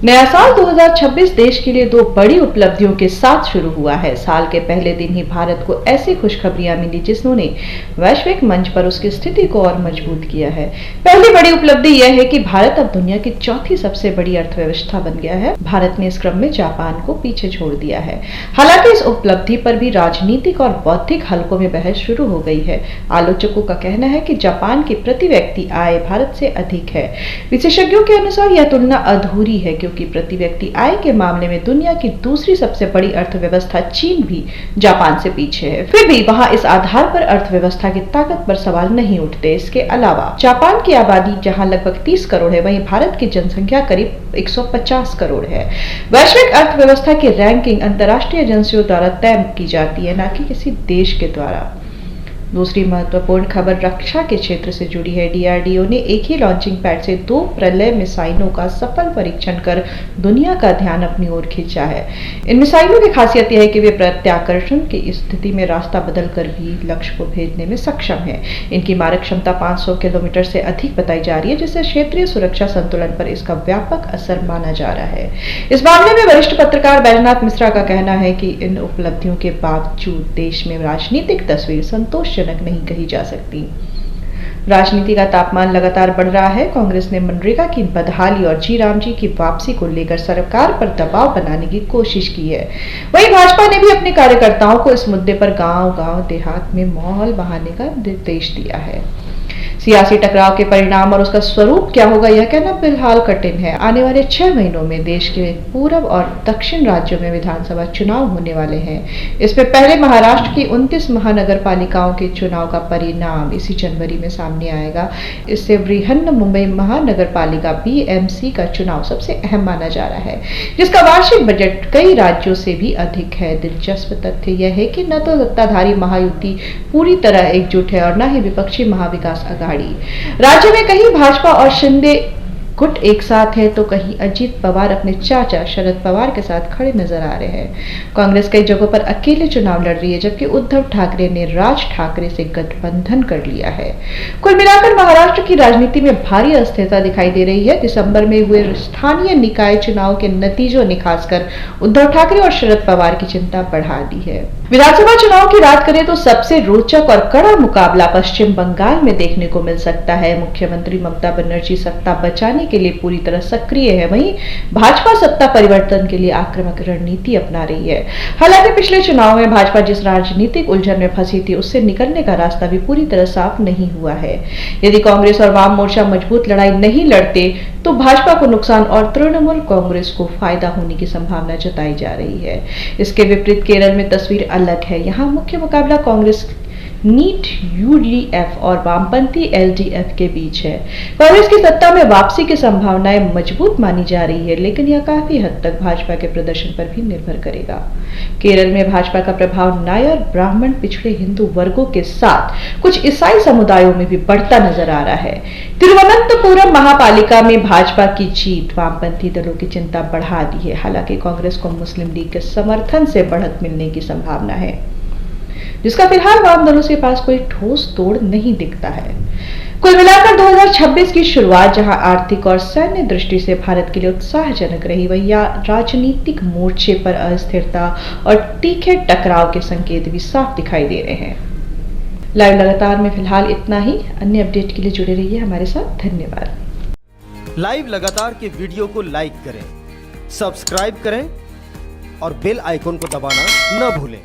नया साल 2026 देश के लिए दो बड़ी उपलब्धियों के साथ शुरू हुआ है। साल के पहले दिन ही भारत को ऐसी खुशखबरियां मिली जिन्होंने वैश्विक मंच पर उसकी स्थिति को और मजबूत किया है। पहली बड़ी उपलब्धि यह है कि भारत अब दुनिया की चौथी सबसे बड़ी अर्थव्यवस्था बन गया है। भारत ने इस क्रम में जापान को पीछे छोड़ दिया है। हालांकि इस उपलब्धि पर भी राजनीतिक और बौद्धिक हलकों में बहस शुरू हो गई है। आलोचकों का कहना है कि जापान की प्रति व्यक्ति आय भारत से अधिक है। विशेषज्ञों के अनुसार यह तुलना अधूरी है क्योंकि प्रति व्यक्ति आय के मामले में दुनिया की दूसरी सबसे बड़ी अर्थव्यवस्था चीन भी जापान से पीछे है। फिर भी वहां इस आधार पर अर्थव्यवस्था की ताकत पर सवाल नहीं उठते। इसके अलावा जापान की आबादी जहां लगभग 30 करोड़ है, वहीं भारत की जनसंख्या करीब 150 करोड़ है। वैश्विक अर्थव्यवस्था की रैंकिंग अंतर्राष्ट्रीय एजेंसियों द्वारा तय की जाती है, न कि किसी देश के द्वारा। दूसरी महत्वपूर्ण खबर रक्षा के क्षेत्र से जुड़ी है। डीआरडीओ ने एक ही लॉन्चिंग पैड से 2 प्रलय मिसाइलों का सफल परीक्षण कर दुनिया का ध्यान अपनी ओर खींचा है। इन मिसाइलों की खासियत यह है कि वे प्रत्याकर्षण की स्थिति में रास्ता बदलकर भी लक्ष्य को भेजने में सक्षम है। इनकी मारक क्षमता 500 किलोमीटर से अधिक बताई जा रही है, जिससे क्षेत्रीय सुरक्षा संतुलन पर इसका व्यापक असर माना जा रहा है। इस मामले में वरिष्ठ पत्रकार बैजनाथ मिश्रा का कहना है कि इन उपलब्धियों के बावजूद देश में राजनीतिक तस्वीर संतोषजनक नहीं कही जा सकती। राजनीति का तापमान लगातार बढ़ रहा है। कांग्रेस ने मनरेगा की बदहाली और जी राम जी की वापसी को लेकर सरकार पर दबाव बनाने की कोशिश की है। वहीं भाजपा ने भी अपने कार्यकर्ताओं को इस मुद्दे पर गांव-गांव देहात में माहौल बहाने का निर्देश दिया है। सियासी टकराव के परिणाम और उसका स्वरूप क्या होगा यह कहना फिलहाल कठिन है। आने वाले 6 महीनों में देश के पूर्व और दक्षिण राज्यों में विधानसभा चुनाव होने वाले हैं। इसमें पहले महाराष्ट्र की 29 महानगर पालिकाओं के चुनाव का परिणाम इसी जनवरी में सामने आएगा। इससे बृहन मुंबई महानगर पालिका BMC का चुनाव सबसे अहम माना जा रहा है, जिसका वार्षिक बजट कई राज्यों से भी अधिक है। दिलचस्प तथ्य यह है कि न तो सत्ताधारी महायुति पूरी तरह एकजुट है और न ही विपक्षी महाविकास आघाड़ी। राज्य में कहीं भाजपा और शिंदे गुट एक साथ है तो कहीं अजीत पवार अपने चाचा शरद पवार के साथ खड़े नजर आ रहे हैं। कांग्रेस कई जगहों पर अकेले चुनाव लड़ रही है, जबकि उद्धव ठाकरे ने राज ठाकरे से गठबंधन कर लिया है। कुल मिलाकर महाराष्ट्र की राजनीति में भारी अस्थिरता दिखाई दे रही है। दिसंबर में हुए स्थानीय निकाय चुनाव के नतीजों ने खासकर उद्धव ठाकरे और शरद पवार की चिंता बढ़ा दी है। विधानसभा चुनाव की बात करें तो सबसे रोचक और कड़ा मुकाबला पश्चिम बंगाल में देखने को मिल सकता है। मुख्यमंत्री ममता बनर्जी सत्ता बचाने के लिए पूरी तरह सक्रिय है, वहीं भाजपा सत्ता परिवर्तन के लिए आक्रामक रणनीति अपना रही है। हालांकि पिछले चुनाव में भाजपा जिस राजनीतिक उलझन में फंसी थी, उससे निकलने का रास्ता भी पूरी तरह साफ नहीं हुआ है। यदि कांग्रेस और वाम मोर्चा मजबूत लड़ाई नहीं लड़ते तो भाजपा को नुकसान और तृणमूल कांग्रेस को फायदा होने की संभावना जताई जा रही है। इसके विपरीत केरल में तस्वीर अलग है। यहाँ मुख्य मुकाबला कांग्रेस नीट UDF और वामपंथी LDF के बीच है। कांग्रेस की सत्ता में वापसी की संभावनाएं मजबूत मानी जा रही है, लेकिन यह काफी हद तक भाजपा के प्रदर्शन पर भी निर्भर करेगा। केरल में भाजपा का प्रभाव नायर, ब्राह्मण, पिछड़े हिंदू वर्गों के साथ कुछ ईसाई समुदायों में भी बढ़ता नजर आ रहा है। तिरुवनंतपुरम महापालिका में भाजपा की जीत वामपंथी दलों की चिंता बढ़ा दी है। हालांकि कांग्रेस को मुस्लिम लीग के समर्थन से बढ़त मिलने की संभावना है, जिसका फिलहाल वाम दलों के पास कोई ठोस तोड़ नहीं दिखता है। कुल मिलाकर 2026 की शुरुआत जहां आर्थिक और सैन्य दृष्टि से भारत के लिए उत्साहजनक रही, वहीं राजनीतिक मोर्चे पर अस्थिरता और तीखे टकराव के संकेत भी साफ दिखाई दे रहे हैं। लाइव लगातार में फिलहाल इतना ही। अन्य अपडेट के लिए जुड़े रहिए हमारे साथ। धन्यवाद। लाइव लगातार के वीडियो को लाइक करें, सब्सक्राइब करें और बेल आइकन को दबाना न भूलें।